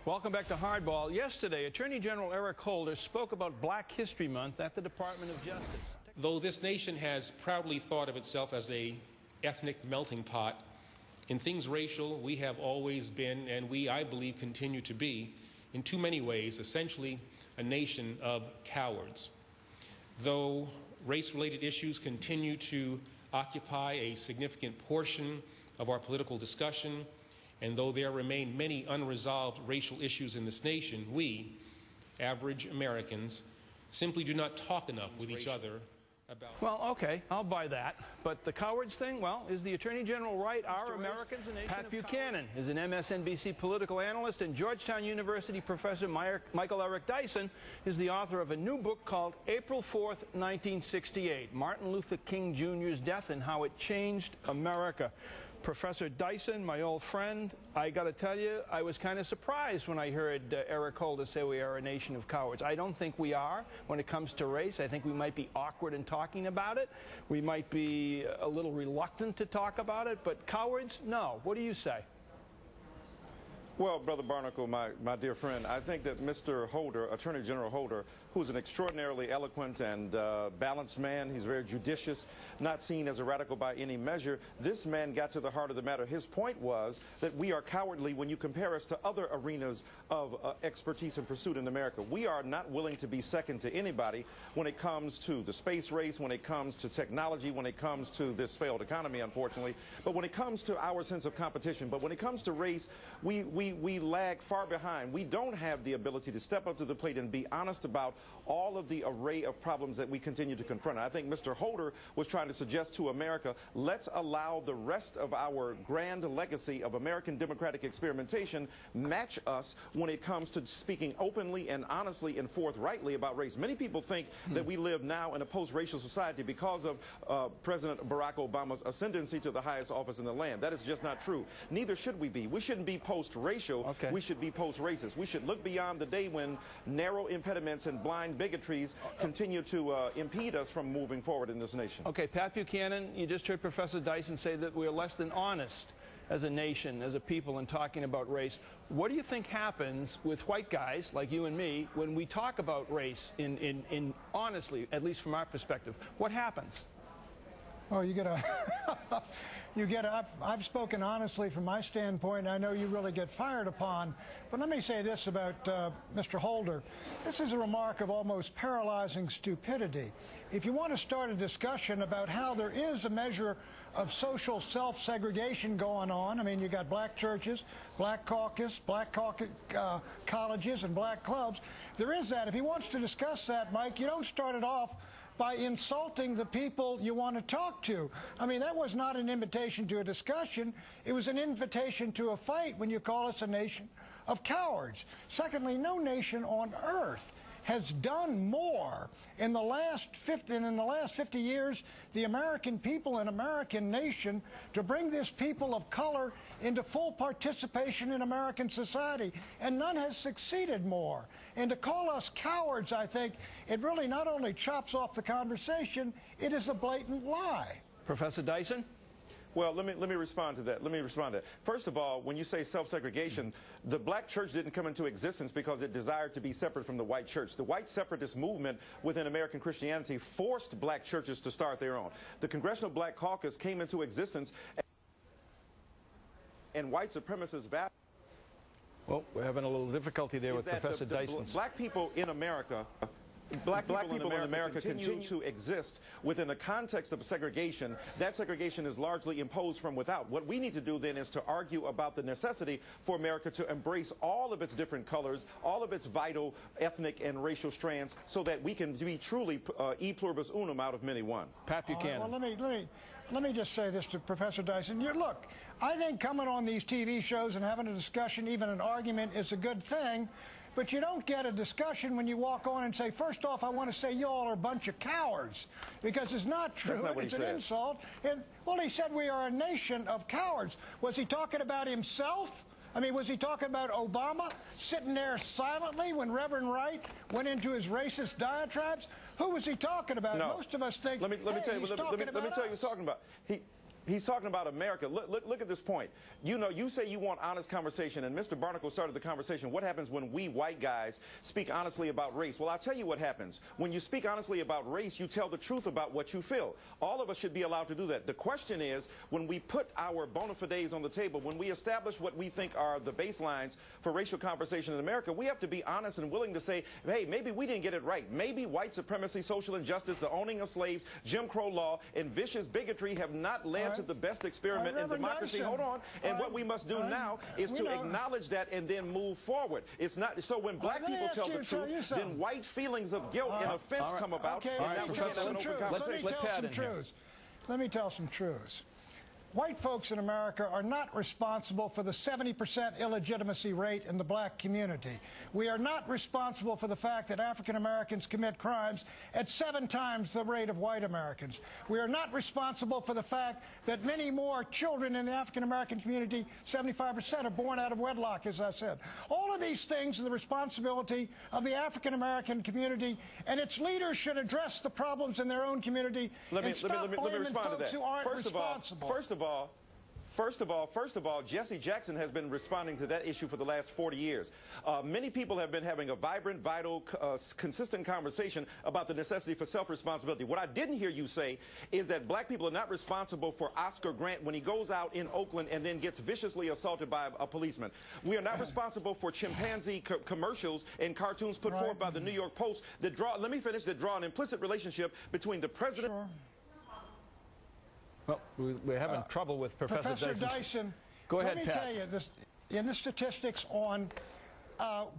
Welcome back to Hardball. Yesterday, Attorney General Eric Holder spoke about Black History Month at the Department of Justice. Though this nation has proudly thought of itself as an ethnic melting pot, in things racial, we have always been, and we, I believe, continue to be, in too many ways, essentially a nation of cowards. Though race-related issues continue to occupy a significant portion of our political discussion, and though there remain many unresolved racial issues in this nation, we, average Americans, simply do not talk enough with each other about... Well, okay, I'll buy that. But the cowards thing, well, is the Attorney General right? Are Americans a nation of cowards? Pat Buchanan is an MSNBC political analyst, and Georgetown University professor Michael Eric Dyson is the author of a new book called April 4th, 1968, Martin Luther King Jr.'s Death and How It Changed America. Professor Dyson, my old friend, I got to tell you, I was kind of surprised when I heard Eric Holder say we are a nation of cowards. I don't think we are when it comes to race. I think we might be awkward in talking about it. We might be a little reluctant to talk about it, but cowards, no. What do you say? Well, Brother Barnacle, my dear friend, I think that Mr. Holder, Attorney General Holder, who's an extraordinarily eloquent and balanced man, he's very judicious, not seen as a radical by any measure, this man got to the heart of the matter. His point was that we are cowardly when you compare us to other arenas of expertise and pursuit in America. We are not willing to be second to anybody when it comes to the space race, when it comes to technology, when it comes to this failed economy, unfortunately, but when it comes to our sense of competition. But when it comes to race, we lag far behind. We don't have the ability to step up to the plate and be honest about all of the array of problems that we continue to confront. I think Mr. Holder was trying to suggest to America, let's allow the rest of our grand legacy of American democratic experimentation match us when it comes to speaking openly and honestly and forthrightly about race. Many people think that we live now in a post-racial society because of President Barack Obama's ascendancy to the highest office in the land. That is just not true. Neither should we be. We shouldn't be post-racial. Okay. We should be post-racist. We should look beyond the day when narrow impediments and blind bigotries continue to impede us from moving forward in this nation. Okay, Pat Buchanan, you just heard Professor Dyson say that we're less than honest as a nation, as a people, in talking about race. What do you think happens with white guys like you and me when we talk about race in honestly, at least from our perspective? What happens? Oh, I've spoken honestly from my standpoint. I know you really get fired upon. But let me say this about Mr. Holder. This is a remark of almost paralyzing stupidity. If you want to start a discussion about how there is a measure of social self-segregation going on, I mean, you got black churches, black caucus, colleges, and black clubs. There is that. If he wants to discuss that, Mike, you don't start it off by insulting the people you want to talk to. I mean, that was not an invitation to a discussion. It was an invitation to a fight when you call us a nation of cowards. Secondly, no nation on earth has done more in the last 50 years, the American people and American nation, to bring this people of color into full participation in American society, and none has succeeded more. And to call us cowards, I think, it really not only chops off the conversation, it is a blatant lie. Professor Dyson? Well, let me respond to that. First of all, when you say self-segregation, the black church didn't come into existence because it desired to be separate from the white church. The white separatist movement within American Christianity forced black churches to start their own. The Congressional Black Caucus came into existence, and white supremacists value... Well, we're having a little difficulty there with Professor Dyson. Black people in America... Black people in America continue to exist within the context of segregation. That segregation is largely imposed from without. What we need to do then is to argue about the necessity for America to embrace all of its different colors, all of its vital ethnic and racial strands, so that we can be truly e pluribus unum out of many one. Pat Buchanan. Well, let me just say this to Professor Dyson. Look, I think coming on these TV shows and having a discussion, even an argument, is a good thing. But you don't get a discussion when you walk on and say, first off, I want to say you all are a bunch of cowards, because it's not true. It's an insult. And, well, he said we are a nation of cowards. Was he talking about himself? I mean, was he talking about Obama sitting there silently when Reverend Wright went into his racist diatribes? Who was he talking about? No. Most of us think, let me tell you what he's talking about. He's talking about America. Look at this point. You know, you say you want honest conversation, and Mr. Barnacle started the conversation. What happens when we white guys speak honestly about race? Well, I'll tell you what happens. When you speak honestly about race, you tell the truth about what you feel. All of us should be allowed to do that. The question is, when we put our bona fides on the table, when we establish what we think are the baselines for racial conversation in America, we have to be honest and willing to say, hey, maybe we didn't get it right. Maybe white supremacy, social injustice, the owning of slaves, Jim Crow law, and vicious bigotry have not led to the best experiment in democracy. Dyson. Hold on. And what we must do now is to acknowledge that and then move forward. It's not so when black people tell the truth, then white feelings of guilt and offense come about. Okay, let me tell some truths. Let me tell some truths. White folks in America are not responsible for the 70% illegitimacy rate in the black community. We are not responsible for the fact that African Americans commit crimes at 7 times the rate of white Americans. We are not responsible for the fact that many more children in the African American community, 75%, are born out of wedlock, as I said. All of these things are the responsibility of the African American community, and its leaders should address the problems in their own community and stop blaming folks who aren't responsible. First of all, Jesse Jackson has been responding to that issue for the last 40 years. Many people have been having a vibrant, vital, consistent conversation about the necessity for self-responsibility. What I didn't hear you say is that black people are not responsible for Oscar Grant when he goes out in Oakland and then gets viciously assaulted by a policeman. We are not responsible for chimpanzee commercials and cartoons put forth by the New York Post that draw, let me finish, that draw an implicit relationship between the president... Well, we're having trouble with Professor Dyson. Go ahead, Pat. Let me tell you, in the statistics on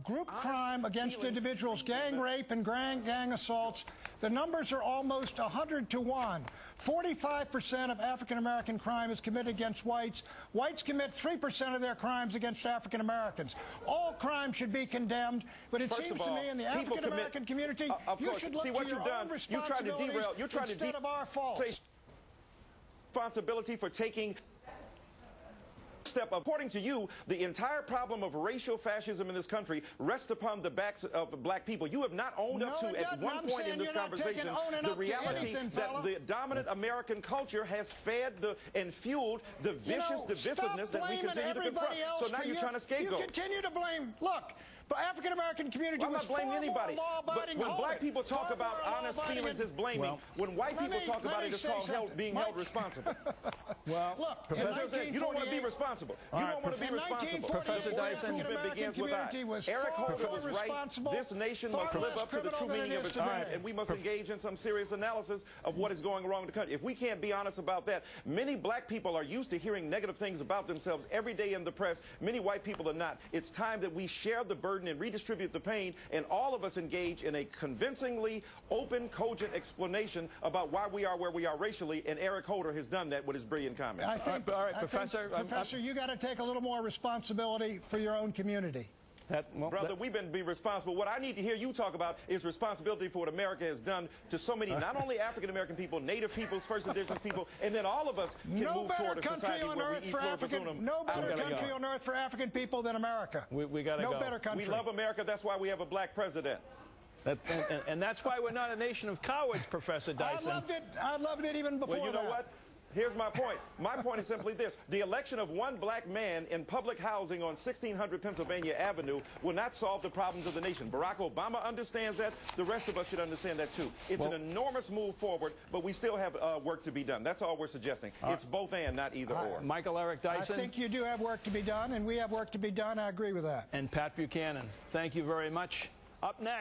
group crime against individuals, gang rape and gang assaults, the numbers are almost 100 to 1. 45% of African American crime is committed against whites. Whites commit 3% of their crimes against African Americans. All crime should be condemned, but it seems to me in the African American community, you should look to your own responsibilities instead of our faults. Responsibility for taking step. According to you, the entire problem of racial fascism in this country rests upon the backs of black people. You have not owned up to, at one point in this conversation, the reality that the dominant American culture has fed and fueled the vicious divisiveness that we continue to confront. So now you're trying to scapegoat. You continue to blame. Look. But African American community was far more law-abiding. But when black people talk about honest feelings as blaming, when white people talk about it, it's called being held responsible. Well, look, Professor, you don't want to be responsible. You don't want to be responsible. Professor Dyson begins with I. Eric Holder was right. This nation must live up to the true meaning of its creed, and we must engage in some serious analysis of what is going wrong in the country. If we can't be honest about that, many black people are used to hearing negative things about themselves every day in the press. Many white people are not. It's time that we share the burden and redistribute the pain, and all of us engage in a convincingly open, cogent explanation about why we are where we are racially, and Eric Holder has done that with his brilliant comments. I think, Professor, you got to take a little more responsibility for your own community. Brother, we've been responsible. What I need to hear you talk about is responsibility for what America has done to so many, not only African-American people, Native peoples, First Indigenous people, and then all of us can move toward a society where we eat pluribus. No better country on earth for African people than America. We got to go. No better country. We love America. That's why we have a black president. And that's why we're not a nation of cowards, Professor Dyson. I loved it even before that. Well, you know what? Here's my point. My point is simply this. The election of one black man in public housing on 1600 Pennsylvania Avenue will not solve the problems of the nation. Barack Obama understands that. The rest of us should understand that, too. It's an enormous move forward, but we still have work to be done. That's all we're suggesting. It's both and, not either or. Michael Eric Dyson. I think you do have work to be done, and we have work to be done. I agree with that. And Pat Buchanan. Thank you very much. Up next.